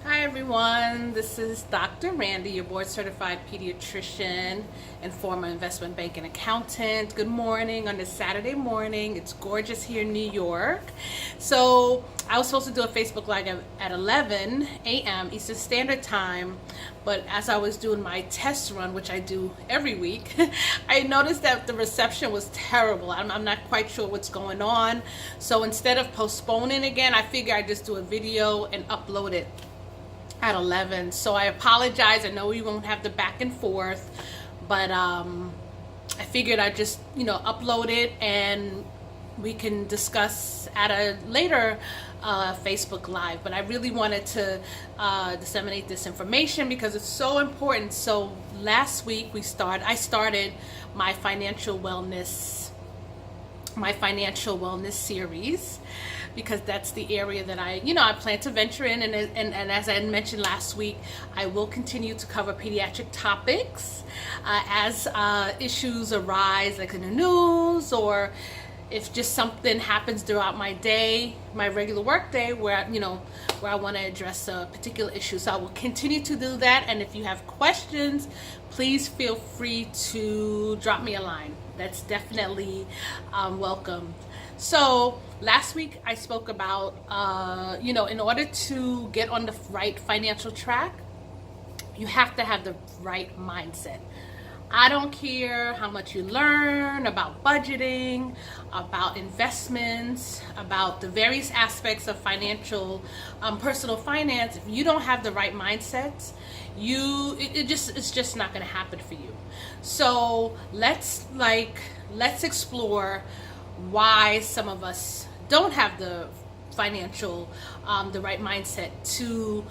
Hi everyone, this is Dr. Randy, your board certified pediatrician and former investment banking accountant. Good morning on this Saturday morning. It's gorgeous here in New York. So I was supposed to do a Facebook Live at 11 a.m. Eastern Standard Time, but as I was doing my test run, which I do every week, I noticed that the reception was terrible. I'm not quite sure what's going on. So instead of postponing again, I figure I'd just do a video and upload it at 11. So I apologize. I know we won't have the back and forth, but I figured I'd just upload it and we can discuss at a later Facebook Live. But I really wanted to disseminate this information because it's so important. So last week I started my financial wellness series, because that's the area that I plan to venture in, and as I mentioned last week, I will continue to cover pediatric topics as issues arise, like in the news, or if just something happens throughout my day, my regular work day, where I want to address a particular issue. So I will continue to do that, and if you have questions, please feel free to drop me a line. That's definitely welcome. So last week I spoke about, in order to get on the right financial track, you have to have the right mindset. I don't care how much you learn about budgeting, about investments, about the various aspects of financial, personal finance. If you don't have the right mindset, it's just not going to happen for you. So let's explore why some of us don't have the right mindset to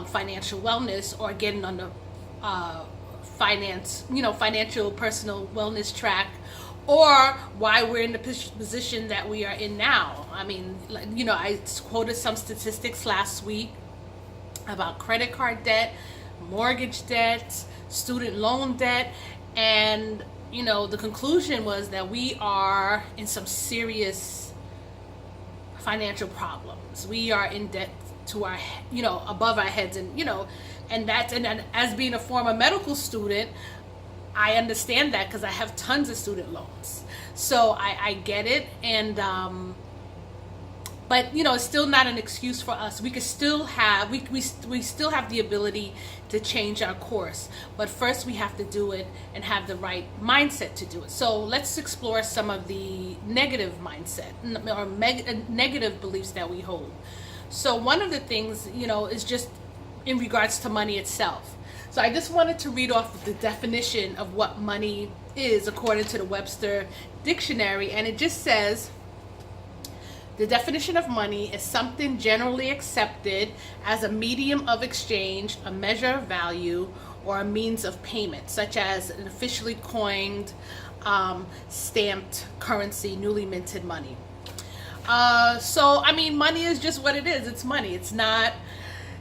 financial wellness, or getting on the financial personal wellness track, or why we're in the position that we are in now. I mean, I quoted some statistics last week about credit card debt, mortgage debt, student loan debt, and the conclusion was that we are in some serious financial problems. We are in debt to our, above our heads, and and as being a former medical student, I understand that because I have tons of student loans. So I get it, and but it's still not an excuse for us. We could still have we still have the ability to change our course, but first we have to do it and have the right mindset to do it. So let's explore some of the negative mindset or negative beliefs that we hold. So one of the things is just in regards to money itself. So I just wanted to read off the definition of what money is according to the Webster Dictionary, and it just says, the definition of money is something generally accepted as a medium of exchange, a measure of value, or a means of payment, such as an officially coined, stamped currency, newly minted money. So, I mean, money is just what it is. It's money.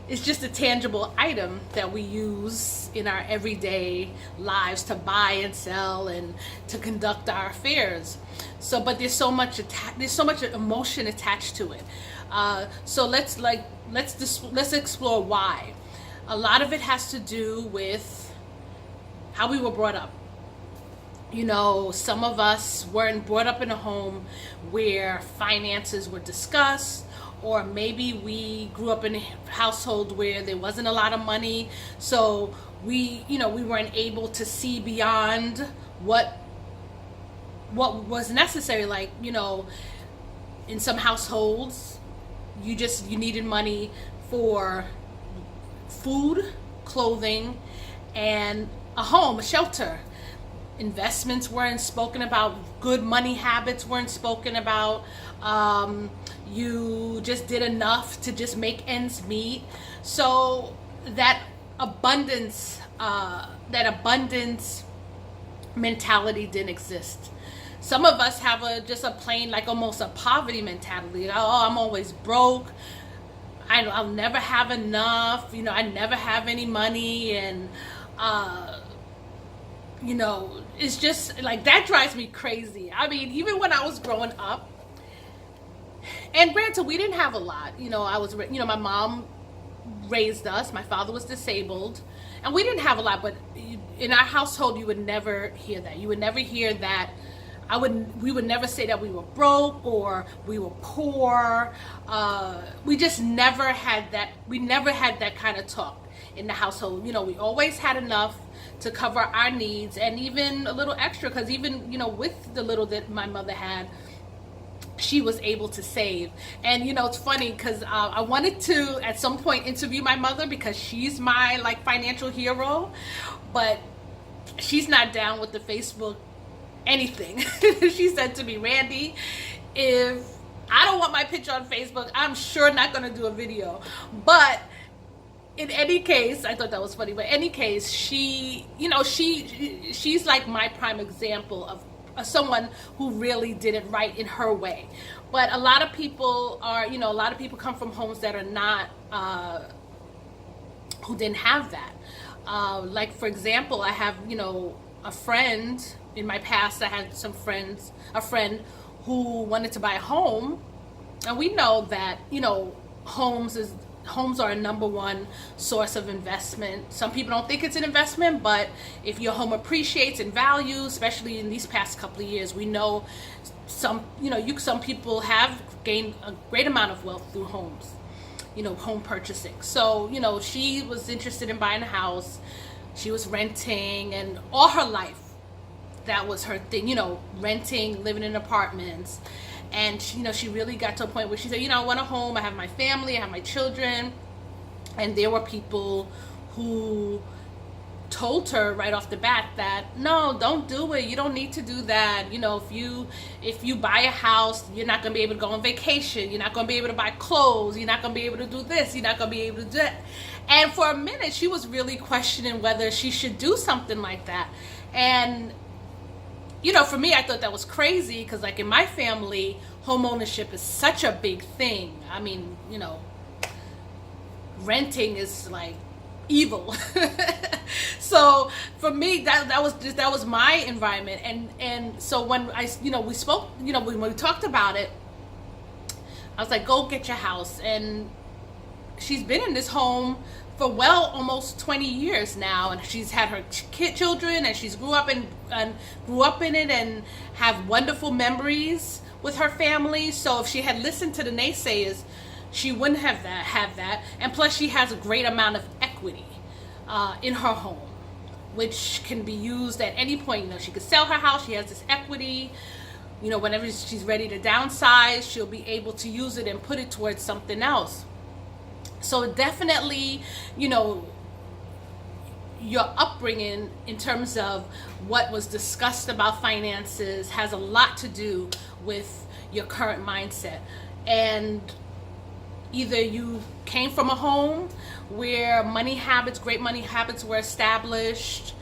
It's just a tangible item that we use in our everyday lives to buy and sell and to conduct our affairs. So, but there's so much emotion attached to it. So let's explore why. A lot of it has to do with how we were brought up. Some of us weren't brought up in a home where finances were discussed, or maybe we grew up in a household where there wasn't a lot of money, so we weren't able to see beyond what was necessary. Like, in some households, you needed money for food, clothing, and a home, a shelter. Investments weren't spoken about. Good money habits weren't spoken about. You just did enough to just make ends meet. So that abundance mentality didn't exist. Some of us have just a plain, like almost a poverty mentality. Oh, I'm always broke. I'll never have enough. I never have any money, and it's just like, that drives me crazy. I mean, even when I was growing up, and granted, we didn't have a lot. My mom raised us. My father was disabled, and we didn't have a lot, but in our household you would never hear that. You would never hear that. We would never say that we were broke or we were poor. We just never had that. We never had that kind of talk in the household. You know, we always had enough to cover our needs, and even a little extra, because even, you know, with the little that my mother had, she was able to save. And, you know, it's funny because I wanted to at some point interview my mother, because she's my like financial hero, but she's not down with the Facebook anything. She said to me, Randy, if I don't want my picture on Facebook, I'm sure not going to do a video. But in any case, I thought that was funny, but in any case, she, you know, she's like my prime example of someone who really did it right in her way. But a lot of people are, you know, a lot of people come from homes that are not, who didn't have that. Like, for example, I have, you know, a friend in my past. I had a friend who wanted to buy a home, and we know that, you know, homes are a number one source of investment. Some people don't think it's an investment, but if your home appreciates in value, especially in these past couple of years, we know some people have gained a great amount of wealth through homes, you know, home purchasing. So, you know, she was interested in buying a house. She was renting, and all her life, that was her thing, you know, renting, living in apartments. And she, you know, she really got to a point where she said, you know, I want a home. I have my family, I have my children. And there were people who told her right off the bat that, no, don't do it. You don't need to do that. You know, if you buy a house, you're not going to be able to go on vacation. You're not going to be able to buy clothes. You're not going to be able to do this. You're not going to be able to do that. And for a minute, she was really questioning whether she should do something like that. And, you know, for me, I thought that was crazy, because like in my family, home ownership is such a big thing. I mean, you know, renting is like evil. So for me, that was my environment. And so when we spoke, you know, when we talked about it, I was like, go get your house. And she's been in this home for almost 20 years now, and she's had her children, and she's grew up in it and have wonderful memories with her family. So if she had listened to the naysayers, she wouldn't have that. And plus, she has a great amount of equity in her home, which can be used at any point. You know, she could sell her house. She has this equity. You know, whenever she's ready to downsize, she'll be able to use it and put it towards something else. So definitely, you know, your upbringing in terms of what was discussed about finances has a lot to do with your current mindset. And either you came from a home where great money habits were established,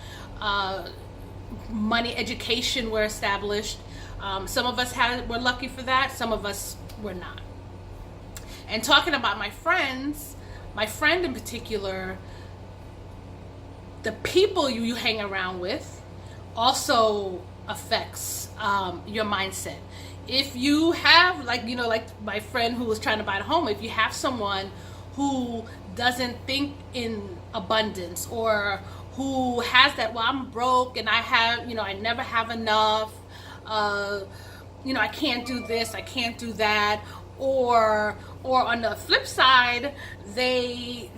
money education were established. Some of us were lucky for that. Some of us were not. And talking about my friend in particular, the people you hang around with also affects your mindset. If you have, like my friend who was trying to buy a home, if you have someone who doesn't think in abundance, or who has that, well, I'm broke and I never have enough, I can't do this, I can't do that. Or on the flip side, they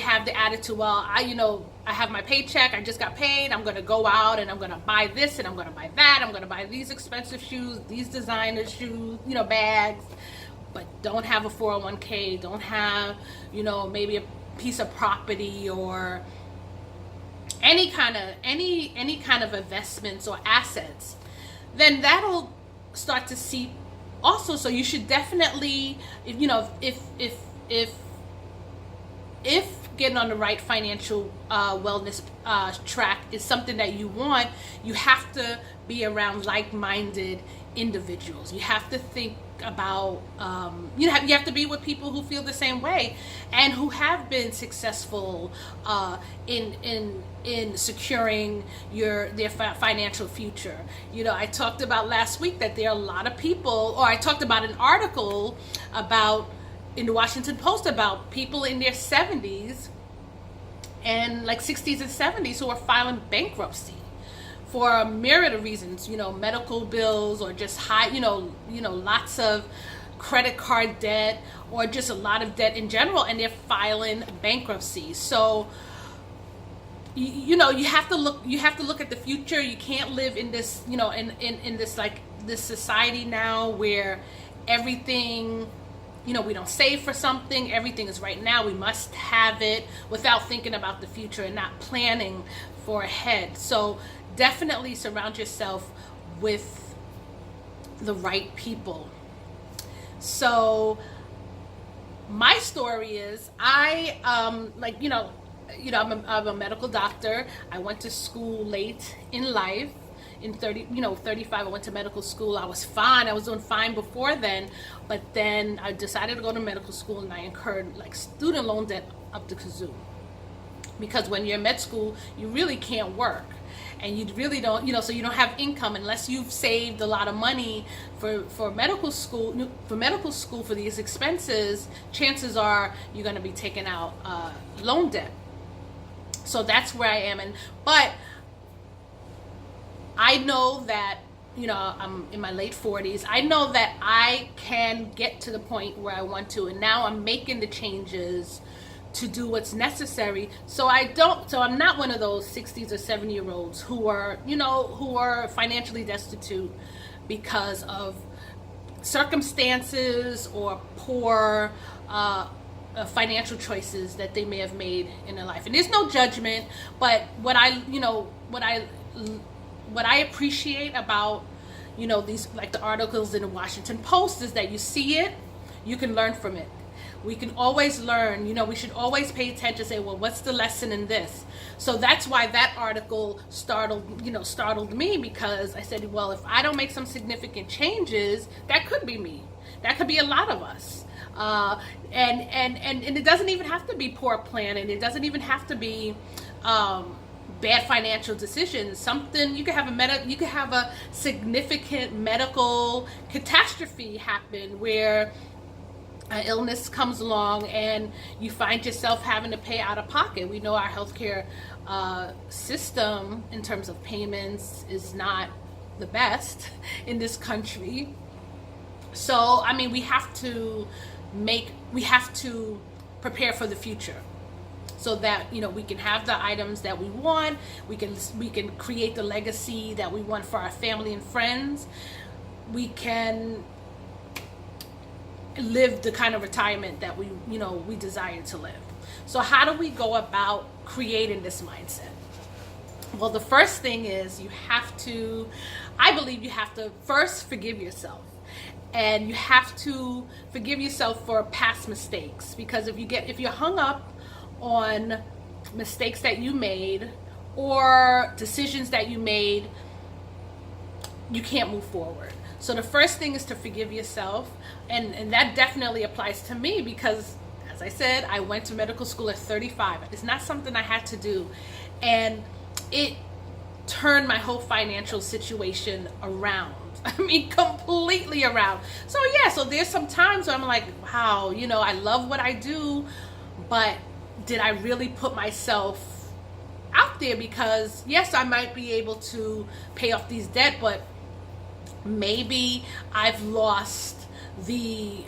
have the attitude, well, I have my paycheck, I just got paid, I'm going to go out and I'm going to buy this and I'm going to buy that, I'm going to buy these expensive shoes, these designer shoes, bags, but don't have a 401k, don't have, maybe a piece of property or any kind of investments or assets, then that'll start to seep also. So you should definitely, if getting on the right financial wellness track is something that you want, you have to be around like-minded individuals. You have to think about, you have to be with people who feel the same way and who have been successful in securing their financial future. I talked about last week that there are a lot of people, or I talked about an article about in the Washington Post about people in their 70s and like 60s and 70s who are filing bankruptcy for a myriad of reasons, medical bills, or just high, lots of credit card debt, or just a lot of debt in general, and they're filing bankruptcy. So you have to look at the future. You can't live in this, in this, like, this society now where everything, we don't save for something. Everything is right now. We must have it without thinking about the future and not planning for ahead. So definitely surround yourself with the right people. So my story is, I'm a medical doctor. I went to school late in life. In 35, I went to medical school. I was fine. I was doing fine before then, but then I decided to go to medical school, and I incurred like student loan debt up the kazoo. Because when you're in med school, you really can't work, and you really don't, so you don't have income unless you've saved a lot of money for medical school. For these expenses, chances are you're going to be taking out loan debt. So that's where I am, but I know that, I'm in my late 40s. I know that I can get to the point where I want to, and now I'm making the changes to do what's necessary. So I'm not one of those 60s or 70-year-olds who are financially destitute because of circumstances or poor financial choices that they may have made in their life. And there's no judgment, but what I appreciate about, these, like the articles in the Washington Post, is that you see it, you can learn from it. We can always learn, we should always pay attention, say, well, what's the lesson in this? So that's why that article startled me, because I said, well, if I don't make some significant changes, that could be me. That could be a lot of us. And it doesn't even have to be poor planning. It doesn't even have to be, bad financial decisions. Something, you could have a significant medical catastrophe happen where an illness comes along and you find yourself having to pay out of pocket. We know our healthcare system in terms of payments is not the best in this country. So we have to prepare for the future, so that we can have the items that we want. We can create the legacy that we want for our family and friends. We can live the kind of retirement that we desire to live. So how do we go about creating this mindset? Well, the first thing is I believe you have to first forgive yourself. And you have to forgive yourself for past mistakes, because if you're hung up on mistakes that you made or decisions that you made, you can't move forward. So the first thing is to forgive yourself, and that definitely applies to me, because, as I said, I went to medical school at 35. It's not something I had to do, and it turned my whole financial situation around. Completely around. So there's some times where I'm like, wow, I love what I do, but did I really put myself out there? Because yes, I might be able to pay off these debt, but maybe I've lost the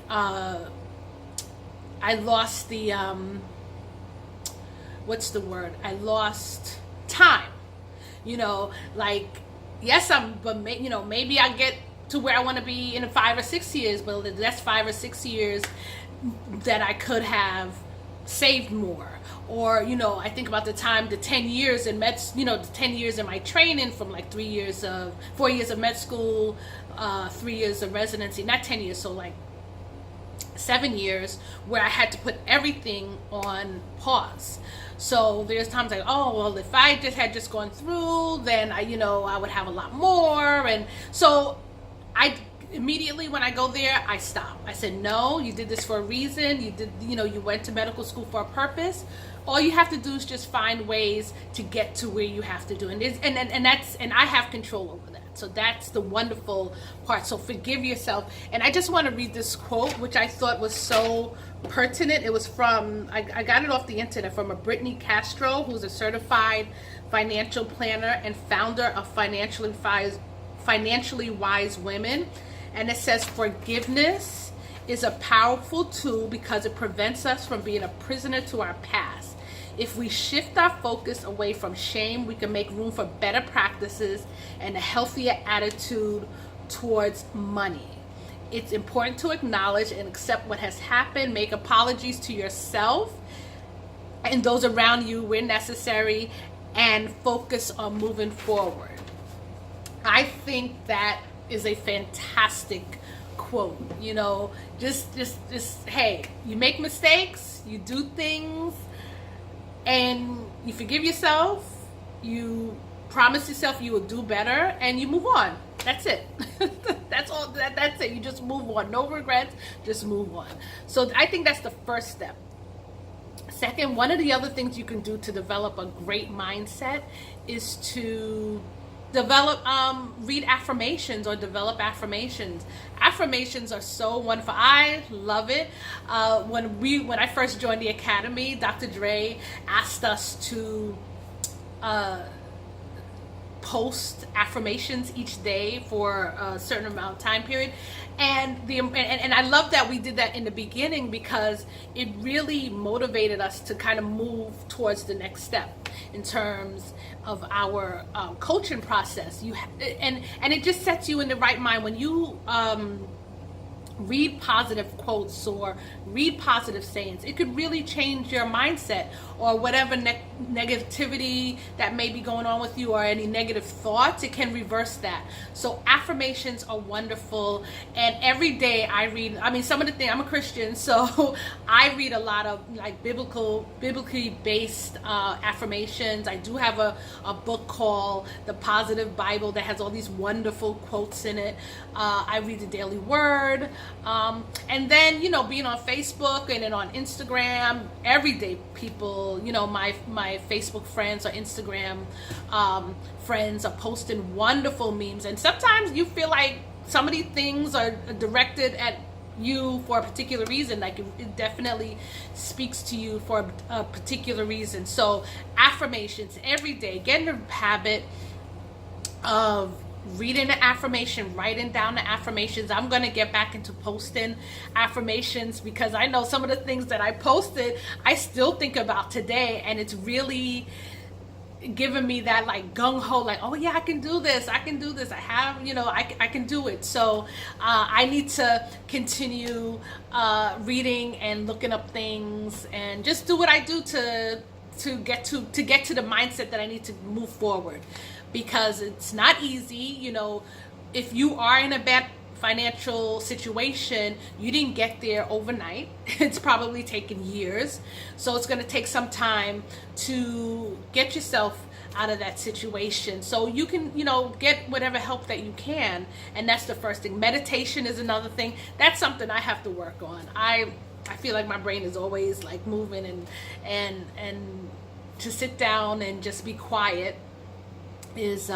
what's the word? I lost time. Yes, maybe I get to where I want to be in 5 or 6 years, but that's 5 or 6 years that I could have saved more. Or, I think about the 10 years in the 10 years in my training, from like 4 years of med school, 3 years of residency, not 10 years, so like 7 years, where I had to put everything on pause. So there's times like, oh, well, if I had gone through, then I would have a lot more. And so I immediately, when I go there, I stop. I said, no, you did this for a reason. You went to medical school for a purpose. All you have to do is just find ways to get to where you have to do. And I have control over that. So that's the wonderful part. So forgive yourself. And I just want to read this quote, which I thought was so pertinent. It was from, I got it off the internet, from a Brittany Castro, who's a certified financial planner and founder of Financially Wise Women. And it says, forgiveness is a powerful tool because it prevents us from being a prisoner to our past. If we shift our focus away from shame, we can make room for better practices and a healthier attitude towards money. It's important to acknowledge and accept what has happened, make apologies to yourself and those around you where necessary, and focus on moving forward. I think that is a fantastic quote. You know, just hey, you make mistakes, you do things, and you forgive yourself, you promise yourself you will do better, and you move on. That's it. That's all. That's it. You just move on. No regrets. Just move on. So I think that's the first step. Second, one of the other things you can do to develop a great mindset is to read affirmations or develop affirmations. Affirmations are so wonderful. I love it. When I first joined the academy, Dr. Dre asked us to post affirmations each day for a certain amount of time period, and I love that we did that in the beginning because it really motivated us to kind of move towards the next step in terms of our coaching process. And it just sets you in the right mind when you read positive quotes or read positive sayings. It could really change your mindset or whatever negativity that may be going on with you or any negative thoughts. It can reverse that. So affirmations are wonderful, and every day I read, some of the things, I'm a Christian, so I read a lot of like biblically based affirmations. I do have a book called The Positive Bible that has all these wonderful quotes in it. I read the Daily Word. And then, being on Facebook and then on Instagram, everyday people, my Facebook friends or Instagram friends are posting wonderful memes. And sometimes you feel like some of these things are directed at you for a particular reason. Like it definitely speaks to you for a particular reason. So affirmations every day. Get in the habit of reading the affirmation, writing down the affirmations. I'm going to get back into posting affirmations because I know some of the things that I posted, I still think about today, and it's really given me that like gung-ho, like, oh yeah, I can do this. I have, I can do it. So I need to continue reading and looking up things and just do what I do to get to the mindset that I need to move forward. Because it's not easy, if you are in a bad financial situation, you didn't get there overnight. It's probably taken years. So it's going to take some time to get yourself out of that situation. So you can, get whatever help that you can. And that's the first thing. Meditation is another thing. That's something I have to work on. I feel like my brain is always like moving, and to sit down and just be quiet is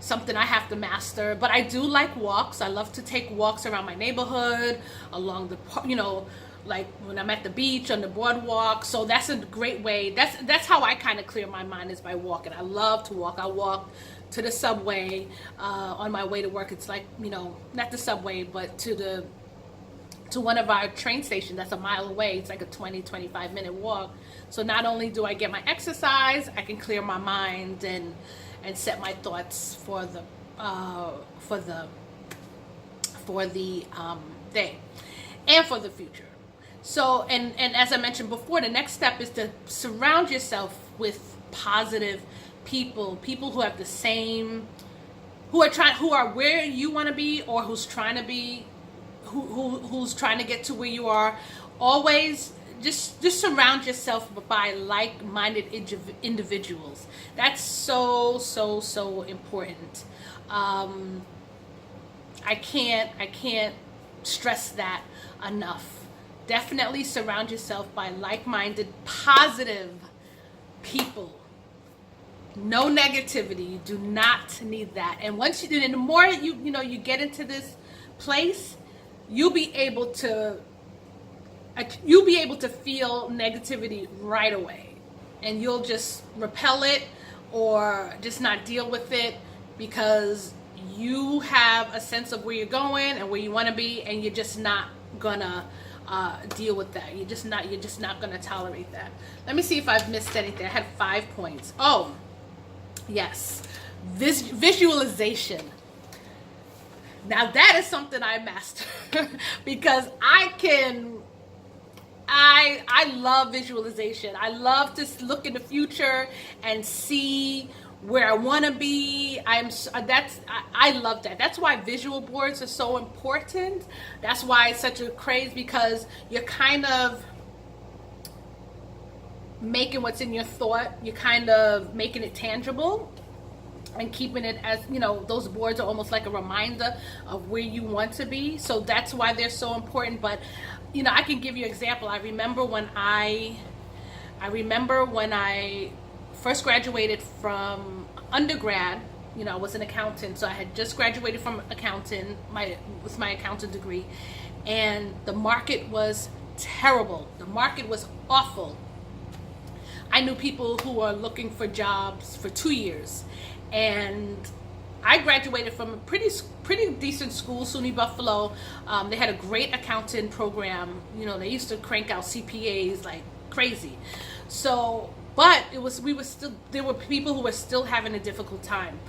something I have to master. But I do like walks. I love to take walks around my neighborhood, along the, like when I'm at the beach, on the boardwalk. So that's a great way. That's how I kind of clear my mind, is by walking. I love to walk. I walk to the subway on my way to work. It's like, not the subway, but to one of our train stations that's a mile away. It's like a 20-25 minute walk. So not only do I get my exercise, I can clear my mind and set my thoughts for the day and for the future. So and as I mentioned before, the next step is to surround yourself with positive people who have the same, who are where you want to be, or who's trying to be, who's trying to get to where you are. Always just surround yourself by like-minded individuals. That's so important. I can't stress that enough. Definitely surround yourself by like-minded, positive people. No negativity. You do not need that. And once you, and the more you get into this place, you'll be able to feel negativity right away, and you'll just repel it or just not deal with it, because you have a sense of where you're going and where you want to be, and you're just not gonna deal with that. You're just not gonna tolerate that. Let me see if I've missed anything. I had 5 points. Oh, yes, visualization. Now that is something I master because I love visualization. I love to look in the future and see where I want to be. I love that. That's why visual boards are so important. That's why it's such a craze, because you're kind of making what's in your thought, you're kind of making it tangible and keeping it as, those boards are almost like a reminder of where you want to be. So that's why they're so important. But I can give you an example. I remember when I first graduated from undergrad. I was an accountant, so I had just graduated from accounting, my accounting degree, and the market was terrible. The market was awful. I knew people who were looking for jobs for 2 years, and I graduated from a pretty decent school, SUNY Buffalo. They had a great accounting program. They used to crank out CPAs like crazy. So, but there were people who were still having a difficult time.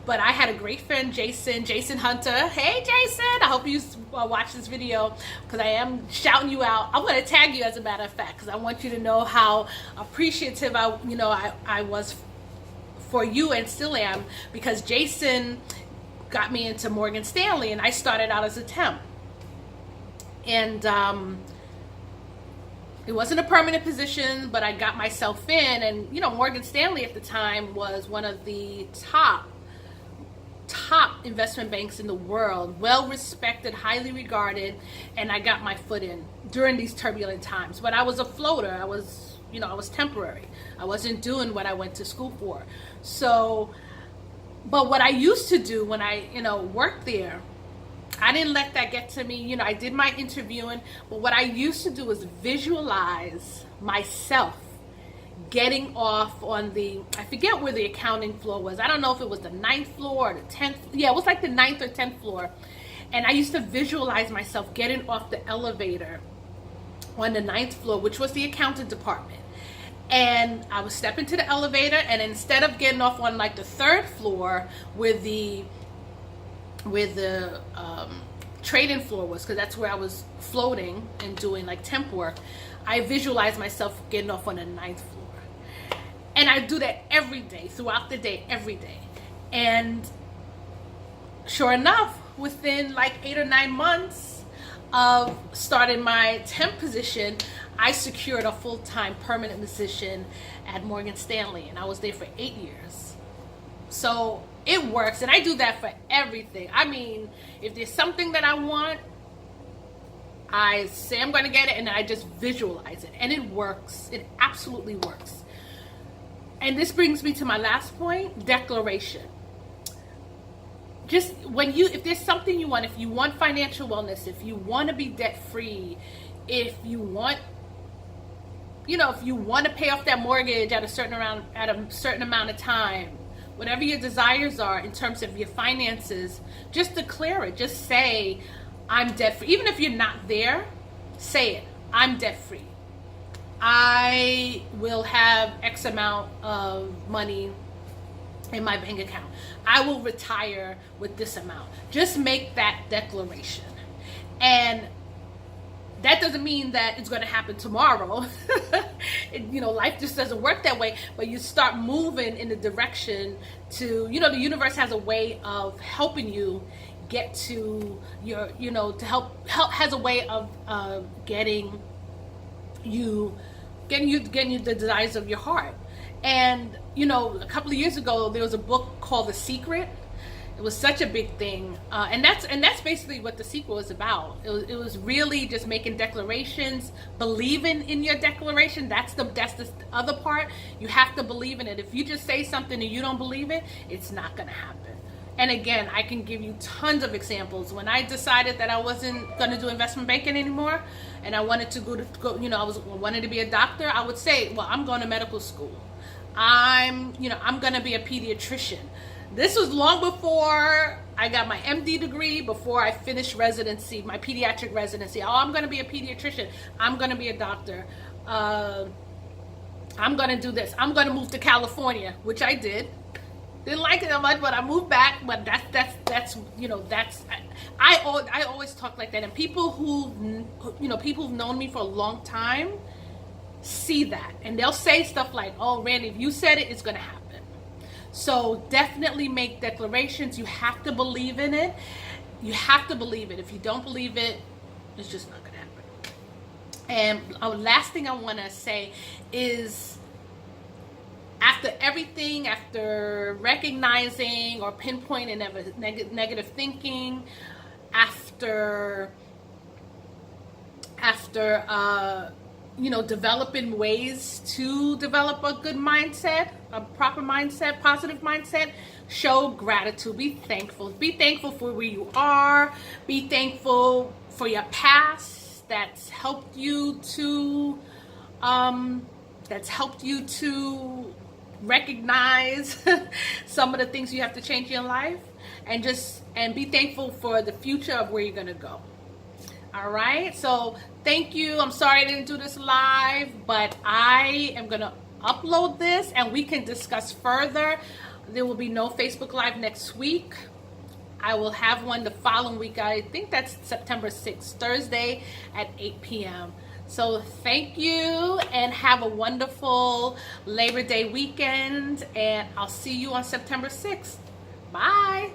But I had a great friend, Jason Hunter. Hey, Jason! I hope you watch this video, because I am shouting you out. I'm going to tag you, as a matter of fact, because I want you to know how appreciative I was for you, and still am, because Jason got me into Morgan Stanley, and I started out as a temp. And it wasn't a permanent position, but I got myself in. And Morgan Stanley at the time was one of the top investment banks in the world, well respected, highly regarded, and I got my foot in during these turbulent times. But I was a floater. I was temporary. I wasn't doing what I went to school for. So, but what I used to do when I worked there, I didn't let that get to me. I did my interviewing, but what I used to do was visualize myself getting off on I forget where the accounting floor was. I don't know if it was the 9th floor or the 10th. Yeah, it was like the 9th or 10th floor. And I used to visualize myself getting off the elevator on the 9th floor, which was the accounting department. And I would step into the elevator, and instead of getting off on like the 3rd floor where the trading floor was, because that's where I was floating and doing like temp work, I visualized myself getting off on the 9th floor. And I do that every day, throughout the day, every day. And sure enough, within like 8 or 9 months of starting my temp position, I secured a full-time permanent position at Morgan Stanley, and I was there for 8 years. So it works, and I do that for everything. I mean, if there's something that I want, I say I'm going to get it, and I just visualize it, and it works. It absolutely works. And this brings me to my last point, declaration. Just if there's something you want, if you want financial wellness, if you want to be debt-free, if you want to pay off that mortgage at a certain amount of time, whatever your desires are in terms of your finances, just declare it. Just say, I'm debt-free. Even if you're not there, say it. I'm debt-free. I will have X amount of money in my bank account. I will retire with this amount. Just make that declaration. And that doesn't mean that it's going to happen tomorrow. Life just doesn't work that way. But you start moving in the direction to, the universe has a way of helping you get to your, has a way of getting you the desires of your heart. And a couple of years ago, there was a book called The Secret, It was such a big thing, and that's basically what the sequel is about. It was really just making declarations, believing in your declaration. That's the other part. You have to believe in it. If you just say something and you don't believe it, it's not going to happen. And again, I can give you tons of examples. When I decided that I wasn't going to do investment banking anymore, and I wanted to go, I wanted to be a doctor, I would say, well, I'm going to medical school. I'm going to be a pediatrician. This was long before I got my MD degree, before I finished residency, my pediatric residency. Oh, I'm going to be a pediatrician. I'm going to be a doctor. I'm going to do this. I'm going to move to California, which I did. Didn't like it that much, but I moved back. But that's I always talk like that. And people who've known me for a long time see that, and they'll say stuff like, "Oh, Randy, if you said it, it's going to happen." So definitely make declarations. You have to believe in it. You have to believe it. If you don't believe it, it's just not going to happen. And last thing I want to say is, after everything, after recognizing or pinpointing negative thinking, after developing ways to develop a good mindset, a proper mindset, positive mindset, show gratitude. Be thankful. Be thankful for where you are. Be thankful for your past that's helped you to recognize some of the things you have to change in your life, and be thankful for the future of where you're going to go. All right, so thank you. I'm sorry I didn't do this live, but I am going to upload this and we can discuss further. There will be no Facebook Live next week. I will have one the following week. I think that's September 6th, Thursday at 8 p.m. So thank you, and have a wonderful Labor Day weekend, and I'll see you on September 6th. Bye.